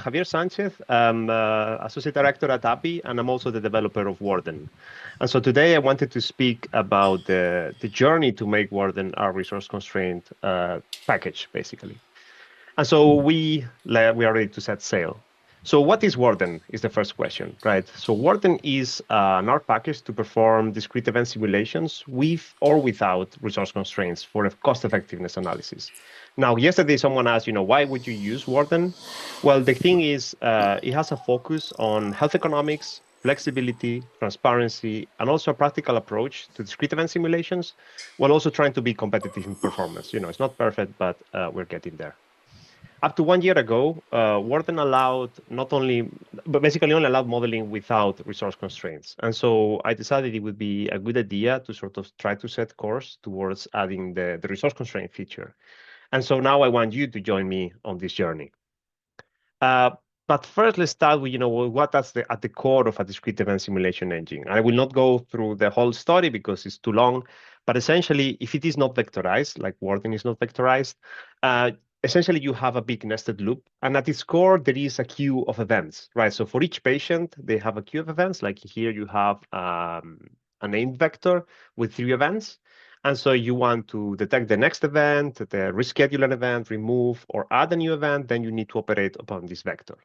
Javier Sanchez. I'm Associate Director at API, and I'm also the developer of Warden. And so today I wanted to speak about the journey to make Warden our resource-constrained package, basically. And so we are ready to set sail. So what is Warden is the first question, right? So Warden is an R package to perform discrete event simulations with or without resource constraints for a cost effectiveness analysis. Now, yesterday someone asked, why would you use Warden? Well, the thing is, it has a focus on health economics, flexibility, transparency, and also a practical approach to discrete event simulations, while also trying to be competitive in performance. It's not perfect, but we're getting there. Up to 1 year ago, Warden allowed not only, but basically only allowed modeling without resource constraints. And so I decided it would be a good idea to sort of try to set course towards adding the resource constraint feature. And so now I want you to join me on this journey. Uh, but first, let's start with, what that's at the core of a discrete event simulation engine. I will not go through the whole story because it's too long, but essentially, if it is not vectorized, like Warden is not vectorized, essentially you have a big nested loop. And at its core, there is a queue of events, right? So for each patient, they have a queue of events. Like here, you have a named vector with 3 events. And so you want to detect the next event, the reschedule an event, remove, or add a new event, then you need to operate upon this vector.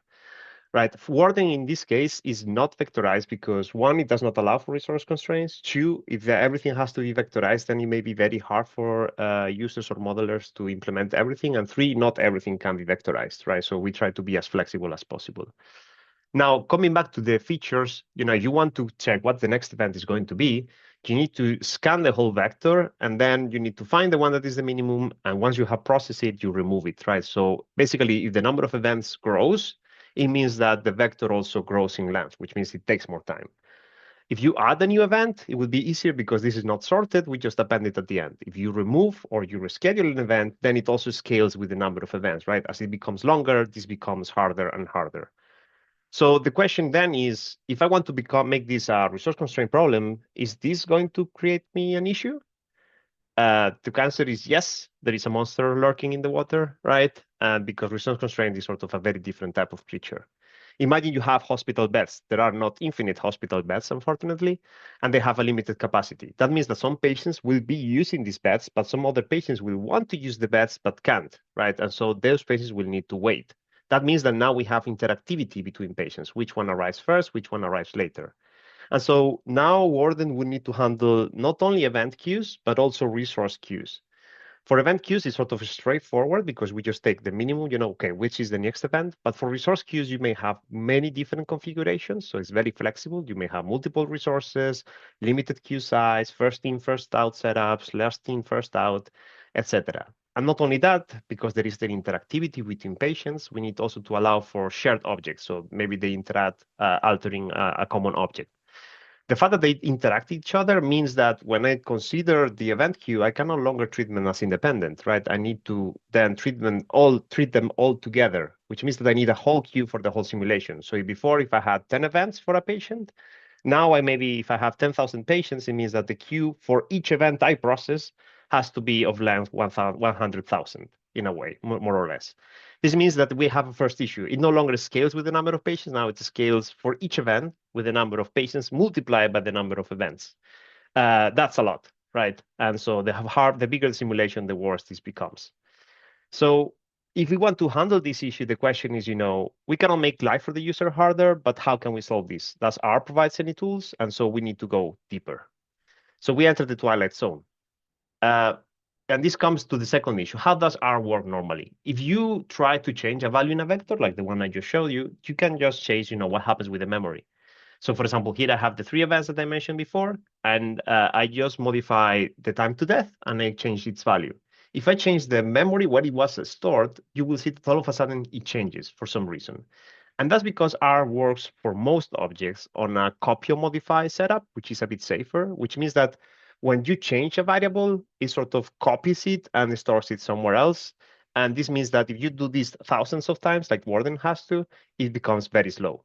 Right. Forwarding in this case is not vectorized because one, it does not allow for resource constraints. Two, if everything has to be vectorized, then it may be very hard for users or modelers to implement everything. And three, not everything can be vectorized, right? So we try to be as flexible as possible. Now, coming back to the features, you want to check what the next event is going to be. You need to scan the whole vector, and then you need to find the one that is the minimum. And once you have processed it, you remove it, right? So basically, if the number of events grows, it means that the vector also grows in length, which means it takes more time. If you add a new event, it would be easier because this is not sorted. We just append it at the end. If you remove or you reschedule an event, then it also scales with the number of events, right? As it becomes longer, this becomes harder and harder. So the question then is, if I want to make this a resource constraint problem, is this going to create me an issue? The answer is yes, there is a monster lurking in the water, right? And because resource constraint is sort of a very different type of creature. Imagine you have hospital beds. There are not infinite hospital beds, unfortunately, and they have a limited capacity. That means that some patients will be using these beds, but some other patients will want to use the beds but can't, right? And so those patients will need to wait. That means that now we have interactivity between patients. Which one arrives first, which one arrives later. And so now Warden would need to handle not only event queues, but also resource queues. For event queues, it's sort of straightforward because we just take the minimum, okay, which is the next event. But for resource queues, you may have many different configurations. So it's very flexible. You may have multiple resources, limited queue size, first in, first out setups, last in, first out, etc. And not only that, because there is the interactivity between patients, we need also to allow for shared objects. So maybe they interact altering a common object. The fact that they interact each other means that when I consider the event queue, I can no longer treat them as independent, right? I need to then treat them all together, which means that I need a whole queue for the whole simulation. So before, if I had 10 events for a patient, now if I have 10,000 patients, it means that the queue for each event I process has to be of length 100,000 in a way, more or less. This means that we have a first issue. It no longer scales with the number of patients. Now it scales for each event with the number of patients multiplied by the number of events. That's a lot, right? And so the bigger the simulation, the worse this becomes. So if we want to handle this issue, the question is, we cannot make life for the user harder, but how can we solve this? Does R provide any tools? And so we need to go deeper. So we enter the twilight zone. And this comes to the second issue. How does R work normally? If you try to change a value in a vector, like the one I just showed you, you can just change, what happens with the memory. So for example, here I have the 3 events that I mentioned before, and I just modify the time to death, and I change its value. If I change the memory where it was stored, you will see that all of a sudden it changes for some reason. And that's because R works for most objects on a copy or modify setup, which is a bit safer, which means that when you change a variable, it sort of copies it and stores it somewhere else. And this means that if you do this thousands of times, like Warden has to, it becomes very slow.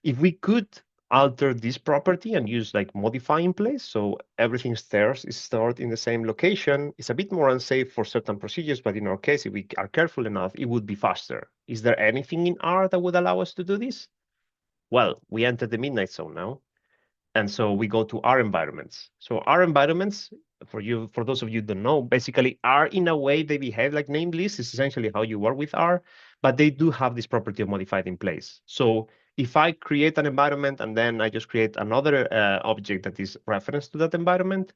If we could alter this property and use like modify in place, so everything is stored in the same location, it's a bit more unsafe for certain procedures, but in our case, if we are careful enough, it would be faster. Is there anything in R that would allow us to do this? Well, we enter the midnight zone now. And so we go to R environments. So R environments, for those of you who don't know, basically R in a way they behave like named lists. It's essentially how you work with R, but they do have this property of modified in place. So if I create an environment and then I just create another object that is referenced to that environment,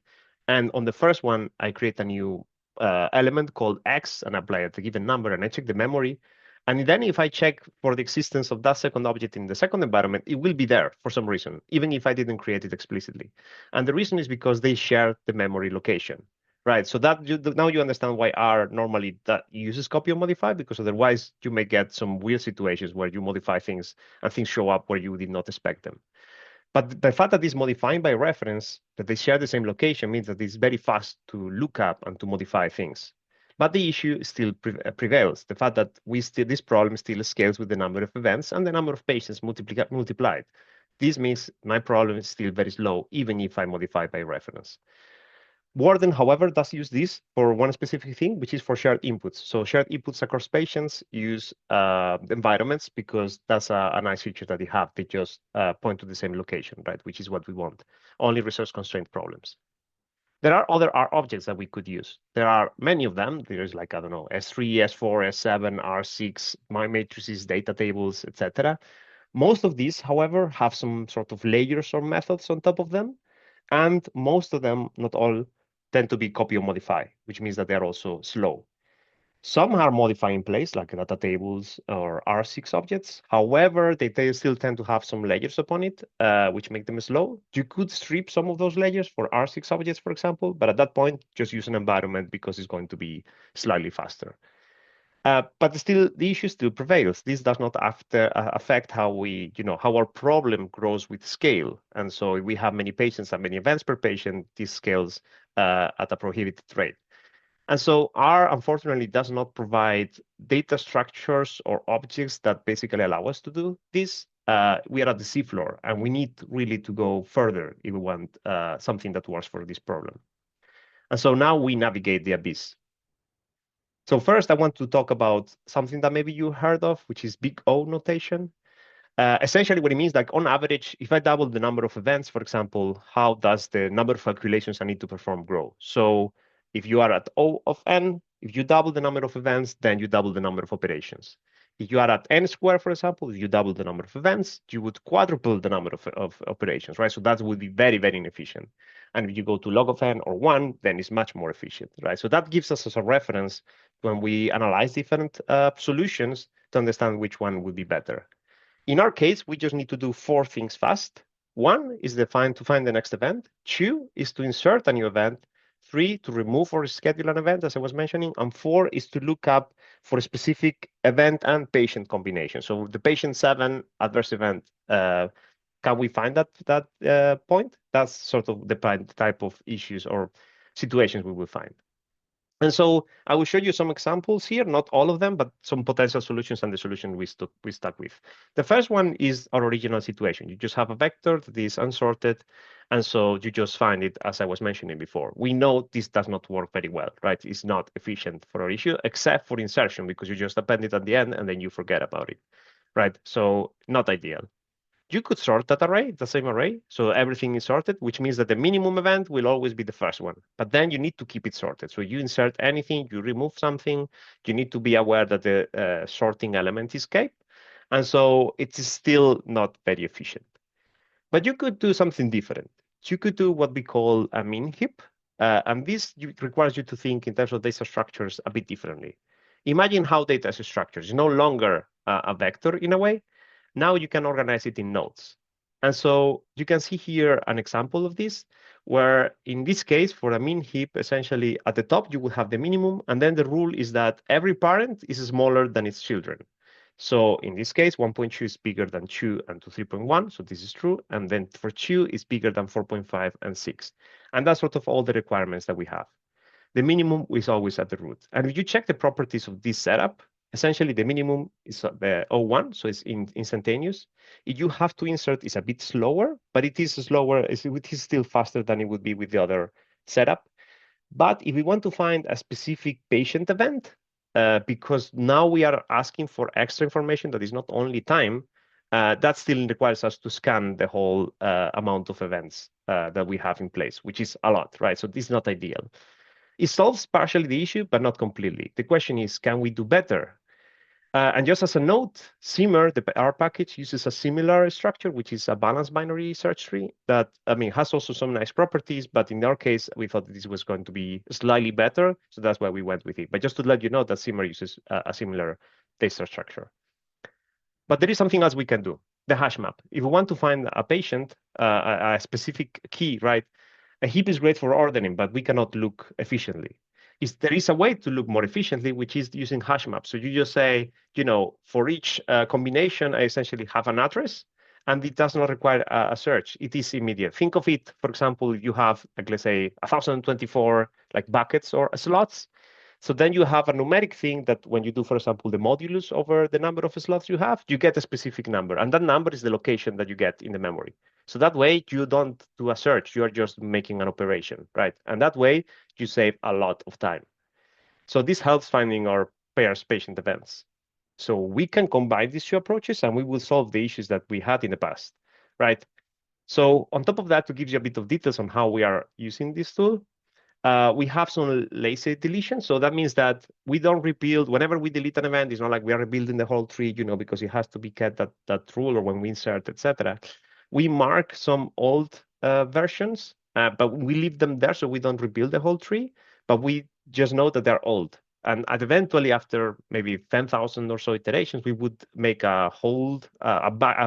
and on the first one, I create a new element called X and apply it a given number, and I check the memory. And then if I check for the existence of that second object in the second environment, it will be there for some reason, even if I didn't create it explicitly. And the reason is because they share the memory location, right? So that now you understand why R normally that uses copy or modify, because otherwise you may get some weird situations where you modify things and things show up where you did not expect them. But the fact that it's modifying by reference, that they share the same location, means that it's very fast to look up and to modify things. But the issue still prevails. The fact that this problem still scales with the number of events and the number of patients multiplied. This means my problem is still very slow, even if I modify by reference. Warden, however, does use this for one specific thing, which is for shared inputs. So shared inputs across patients use environments because that's a nice feature that they have. They just point to the same location, right? Which is what we want. Only resource constraint problems. There are other R objects that we could use. There are many of them. There's like, I don't know, S3, S4, S7, R6, my matrices, data tables, etc. Most of these, however, have some sort of layers or methods on top of them. And most of them, not all, tend to be copy or modify, which means that they're also slow. Some are modify in place, like data tables or R6 objects. However, they still tend to have some layers upon it, which make them slow. You could strip some of those layers for R6 objects, for example, but at that point, just use an environment because it's going to be slightly faster. But still, the issue still prevails. This does not affect how how our problem grows with scale. And so if we have many patients and many events per patient, this scales at a prohibited rate. And so R, unfortunately, does not provide data structures or objects that basically allow us to do this. We are at the seafloor, and we need really to go further if we want something that works for this problem. And so now we navigate the abyss. So first, I want to talk about something that maybe you heard of, which is big O notation. Essentially, what it means, like on average, if I double the number of events, for example, how does the number of calculations I need to perform grow? So if you are at O of n, if you double the number of events, then you double the number of operations. If you are at n squared, for example, if you double the number of events, you would quadruple the number of operations, right? So that would be very, very inefficient. And if you go to log of n or 1, then it's much more efficient, right? So that gives us as a reference when we analyze different solutions to understand which one would be better. In our case, we just need to do 4 things fast. 1 is to find the next event. 2 is to insert a new event. 3, to remove or schedule an event, as I was mentioning. And 4 is to look up for a specific event and patient combination. So the patient 7 adverse event, can we find that point? That's sort of the type of issues or situations we will find. And so I will show you some examples here, not all of them, but some potential solutions and the solution we stuck with. The first one is our original situation. You just have a vector that is unsorted, and so you just find it, as I was mentioning before. We know this does not work very well, right? It's not efficient for our issue, except for insertion, because you just append it at the end and then you forget about it, right? So not ideal. You could sort that array, the same array, so everything is sorted, which means that the minimum event will always be the first one. But then you need to keep it sorted. So you insert anything, you remove something, you need to be aware that the sorting element is kept. And so it is still not very efficient. But you could do something different. You could do what we call a min heap. And this requires you to think in terms of data structures a bit differently. Imagine how data is structured. It's no longer a vector in a way. Now you can organize it in nodes. And so you can see here an example of this, where in this case, for a min heap, essentially at the top, you will have the minimum. And then the rule is that every parent is smaller than its children. So in this case, 1.2 is bigger than 2 and to 3.1. So this is true. And then for 2 is bigger than 4.5 and 6. And that's sort of all the requirements that we have. The minimum is always at the root. And if you check the properties of this setup, Essentially, the minimum is the 0.1, so it's instantaneous. If you have to insert, it's a bit slower, but it is slower. It is still faster than it would be with the other setup. But if we want to find a specific patient event, because now we are asking for extra information that is not only time, that still requires us to scan the whole amount of events that we have in place, which is a lot, right? So this is not ideal. It solves partially the issue, but not completely. The question is, can we do better? And just as a note, Simmer, the R package, uses a similar structure, which is a balanced binary search tree that, I mean, has also some nice properties, but in our case, we thought this was going to be slightly better, so that's why we went with it. But just to let you know that Simmer uses a similar data structure. But there is something else we can do, the hash map. If we want to find a patient, a specific key, right? A heap is great for ordering, but we cannot look efficiently. There is a way to look more efficiently, which is using hash maps. So you just say, for each combination, I essentially have an address, and it does not require a search. It is immediate. Think of it, for example, you have, like, let's say, 1,024 like buckets or slots. So then you have a numeric thing that when you do, for example, the modulus over the number of slots you have, you get a specific number. And that number is the location that you get in the memory. So that way you don't do a search, you are just making an operation, right? And that way you save a lot of time. So this helps finding our pairs patient events. So we can combine these two approaches and we will solve the issues that we had in the past, right? So on top of that, to give you a bit of details on how we are using this tool, we have some lazy deletion. So that means that we don't rebuild. Whenever we delete an event, it's not like we are rebuilding the whole tree, because it has to be kept that rule or when we insert, etc. We mark some old versions, but we leave them there so we don't rebuild the whole tree, but we just know that they're old. And eventually, after maybe 10,000 or so iterations, we would make a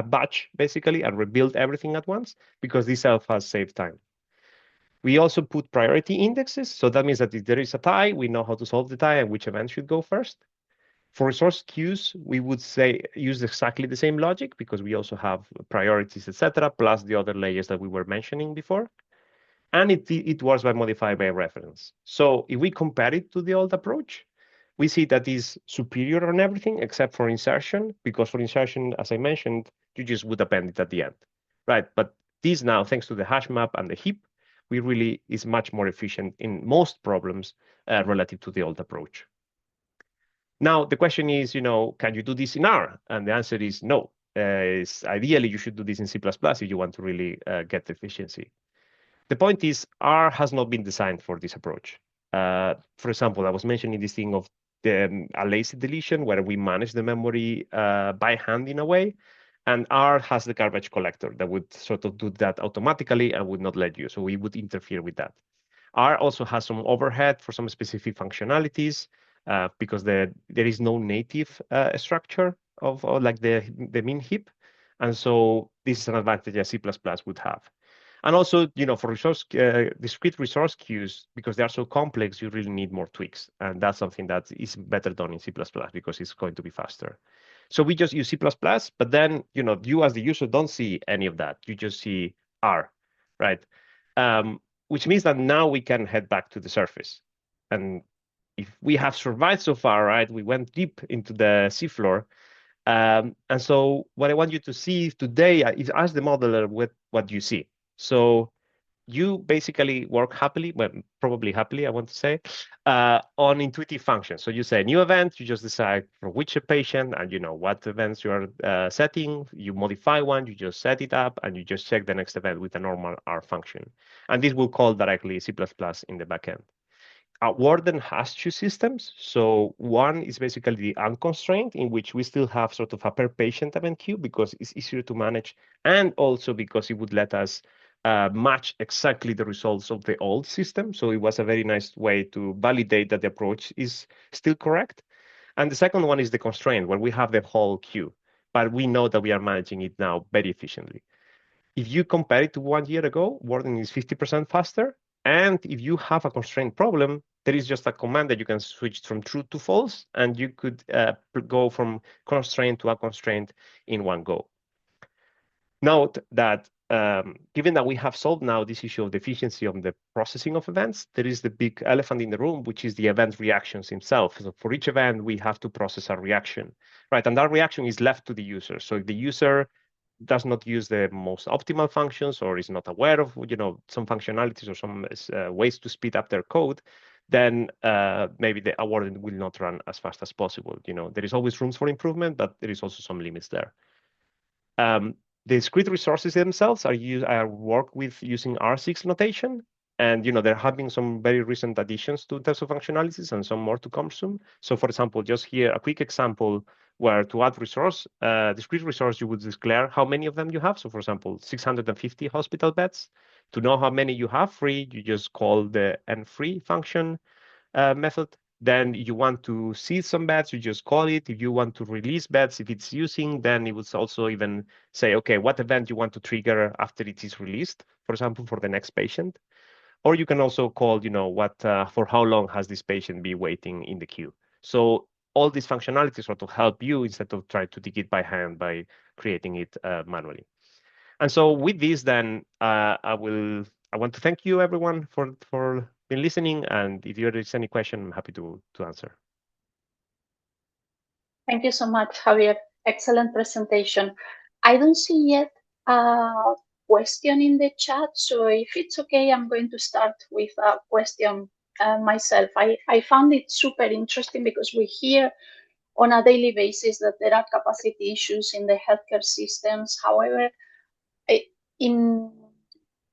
batch, basically, and rebuild everything at once, because this helps us save time. We also put priority indexes. So that means that if there is a tie, we know how to solve the tie and which event should go first. For resource queues, we would say use exactly the same logic because we also have priorities, etc., plus the other layers that we were mentioning before. And it works by modify by reference. So if we compare it to the old approach, we see that is superior on everything except for insertion, because for insertion, as I mentioned, you just would append it at the end, right? But this now, thanks to the hash map and the heap, we really is much more efficient in most problems relative to the old approach. Now, the question is, can you do this in R? And the answer is no. Ideally, you should do this in C++ if you want to really get efficiency. The point is, R has not been designed for this approach. For example, I was mentioning this thing of a lazy deletion where we manage the memory by hand in a way. And R has the garbage collector that would sort of do that automatically and would not let you. So we would interfere with that. R also has some overhead for some specific functionalities because there is no native structure of like the min heap. And so this is an advantage that C++ would have. And also, for discrete resource queues, because they are so complex, you really need more tweaks. And that's something that is better done in C++ because it's going to be faster. So we just use C++, but then, you as the user don't see any of that. You just see R, right? Which means that now we can head back to the surface. And if we have survived so far, right, we went deep into the seafloor. And so what I want you to see today is ask the modeler what you see. So you basically work happily, well, probably happily, I want to say, on intuitive functions. So you say new event, you just decide for which patient and what events you are setting. You modify one, you just set it up, and you just check the next event with a normal R function. And this will call directly C++ in the backend. Warden has two systems. So one is basically the unconstrained, in which we still have sort of a per patient event queue because it's easier to manage, and also because it would let us match exactly the results of the old system. So it was a very nice way to validate that the approach is still correct. And the second one is the constraint, where we have the whole queue, but we know that we are managing it now very efficiently. If you compare it to 1 year ago, Warden is 50% faster. And if you have a constraint problem, there is just a command that you can switch from true to false, and you could go from constraint to a constraint in one go. Note that given that we have solved now this issue of the efficiency of the processing of events, there is the big elephant in the room, which is the event reactions himself. So for each event, we have to process a reaction, right? And that reaction is left to the user. So if the user does not use the most optimal functions or is not aware of, some functionalities or some ways to speed up their code, then maybe the award will not run as fast as possible. There is always rooms for improvement, but there is also some limits there. The discrete resources themselves are work with using R6 notation. And there have been some very recent additions to in terms of functionalities and some more to come soon. So for example, just here, a quick example where to add resource, discrete resource, you would declare how many of them you have. So for example, 650 hospital beds. To know how many you have free, you just call the nFree function method. Then you want to see some beds, you just call it. If you want to release beds, if it's using, then it would also even say, okay, what event you want to trigger after it is released, for example, for the next patient. Or you can also call, for how long has this patient been waiting in the queue. So all these functionalities are to help you instead of trying to dig it by hand by creating it manually. And so with this, then I want to thank you everyone for been listening. And if there is any question, I'm happy to answer. Thank you so much, Javier. Excellent presentation. I don't see yet a question in the chat, so if it's okay, I'm going to start with a question myself. I found it super interesting because we hear on a daily basis that there are capacity issues in the healthcare systems. However, in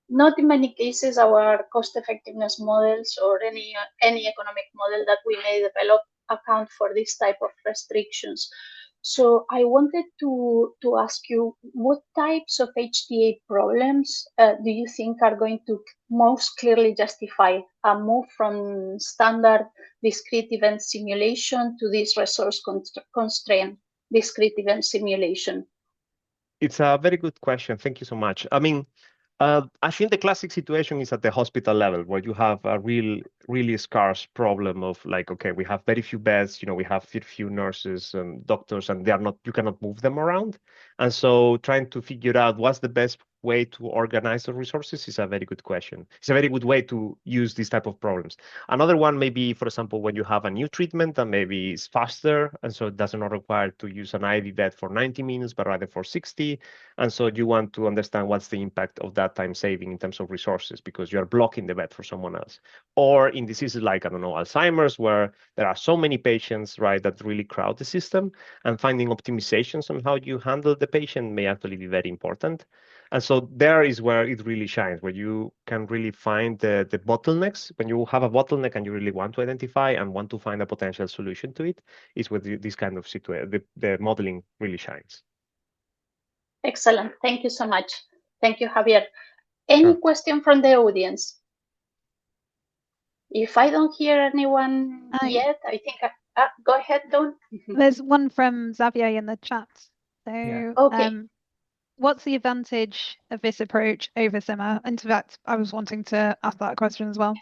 not in many cases our cost effectiveness models or any economic model that we may develop account for this type of restrictions. So I wanted to ask you, what types of HTA problems do you think are going to most clearly justify a move from standard discrete event simulation to this resource constraint discrete event simulation? It's a very good question. Thank you so much. I mean, I think the classic situation is at the hospital level where you have a really scarce problem of like, okay, we have very few beds, we have few nurses and doctors, and you cannot move them around. And so trying to figure out what's the best way to organize the resources is a very good question. It's a very good way to use these type of problems. Another one may be, for example, when you have a new treatment that maybe is faster, and so it does not require to use an IV bed for 90 minutes, but rather for 60. And so you want to understand what's the impact of that time saving in terms of resources because you are blocking the bed for someone else. Or in diseases like, I don't know, Alzheimer's, where there are so many patients, right, that really crowd the system, and finding optimizations on how you handle the patient may actually be very important. And so there is where it really shines, where you can really find the bottlenecks. When you have a bottleneck and you really want to identify and want to find a potential solution to it, is where this kind of situation, the modeling really shines. Excellent. Thank you so much. Thank you, Javier. Any question from the audience? If I don't hear anyone yet, I think go ahead, Dawn. There's one from Xavier in the chat. So, okay. What's the advantage of this approach over Simmer? In fact, I was wanting to ask that question as well.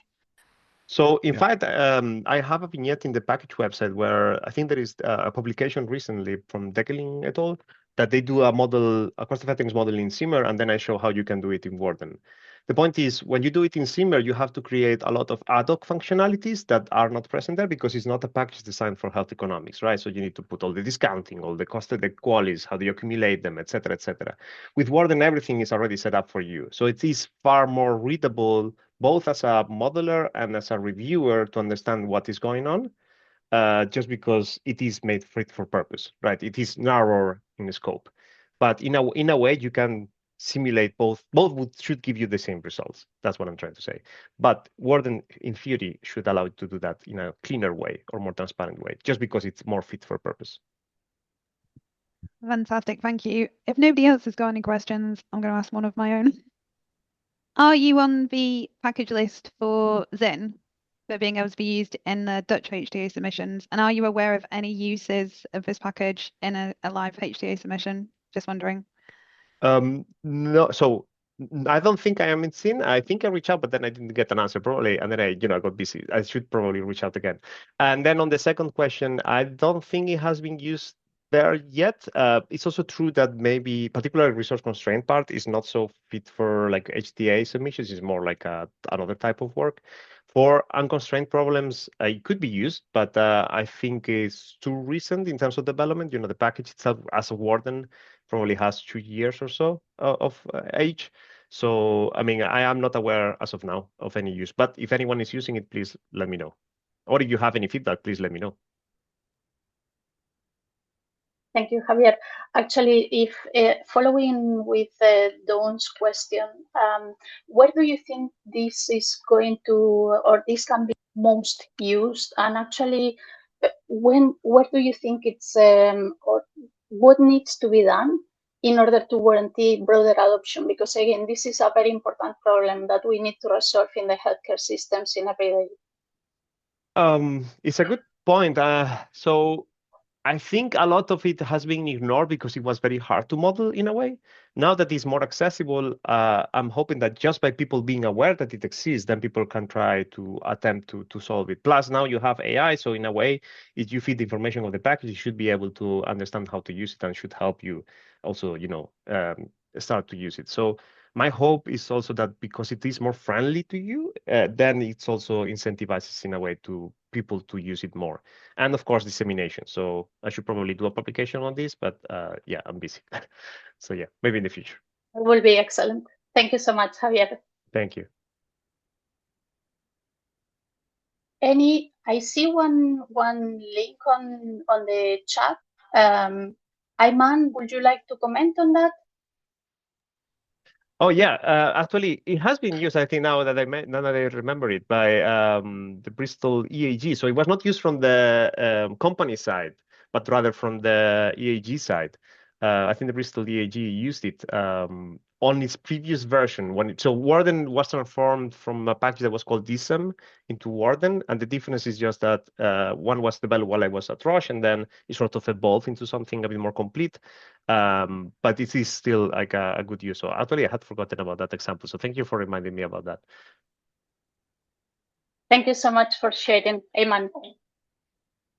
So in fact, I have a vignette in the package website where I think there is a publication recently from Dekeling et al. That they do a cost effectiveness model in Simmer, and then I show how you can do it in Warden. The point is, when you do it in Simmer, you have to create a lot of ad hoc functionalities that are not present there because it's not a package designed for health economics, right? So you need to put all the discounting, all the cost of the qualities, how do you accumulate them, et cetera, et cetera. With Warden, everything is already set up for you. So it is far more readable, both as a modeler and as a reviewer to understand what is going on, just because it is made fit for purpose, right? It is narrower in scope. But in a way, you can simulate both should give you the same results. That's what I'm trying to say. But Warden, in theory, should allow you to do that in a cleaner way or more transparent way, just because it's more fit for purpose. Fantastic, thank you. If nobody else has got any questions, I'm going to ask one of my own. Are you on the package list for Zin for being able to be used in the Dutch HTA submissions? And are you aware of any uses of this package in a live HTA submission? Just wondering. No, so I don't think I am in Zin. I think I reached out, but then I didn't get an answer probably, and then I got busy. I should probably reach out again. And then on the second question, I don't think it has been used there yet. It's also true that maybe particularly resource constraint part is not so fit for like HTA submissions. It's more like another type of work. For unconstrained problems, it could be used, but I think it's too recent in terms of development. You know, the package itself as a Warden probably has 2 years or so of age. So, I mean, I am not aware as of now of any use, but if anyone is using it, please let me know. Or if you have any feedback, please let me know. Thank you, Javier. Actually, if following with Dawn's question, where do you think this is going to, or this can be most used? And actually, where do you think it's, or what needs to be done in order to guarantee broader adoption? Because again, this is a very important problem that we need to resolve in the healthcare systems in every day. It's a good point. So I think a lot of it has been ignored because it was very hard to model in a way. Now that it's more accessible, I'm hoping that just by people being aware that it exists, then people can try to attempt to solve it. Plus, now you have AI, so in a way, if you feed the information of the package, you should be able to understand how to use it and should help you also, start to use it. So my hope is also that because it is more friendly to you, then it's also incentivizes in a way to people to use it more. And of course, dissemination. So I should probably do a publication on this, but yeah, I'm busy. So yeah, maybe in the future. It will be excellent. Thank you so much, Javier. Thank you. I see one link on the chat. Ayman, would you like to comment on that? Oh yeah, actually, it has been used. I think now that I remember it by the Bristol EAG. So it was not used from the company side, but rather from the EAG side. I think the Bristol EAG used it on its previous version. So Warden was transformed from a package that was called DSEM into Warden, and the difference is just that one was developed while I was at Roche, and then it sort of evolved into something a bit more complete. But it is still like a good use. So actually, I had forgotten about that example. So thank you for reminding me about that. Thank you so much for sharing, Ayman.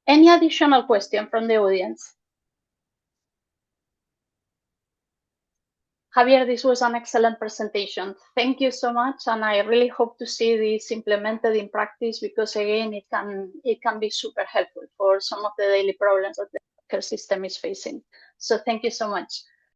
Any additional question from the audience? Javier, this was an excellent presentation. Thank you so much, and I really hope to see this implemented in practice because again, it can be super helpful for some of the daily problems that the healthcare system is facing. So thank you so much.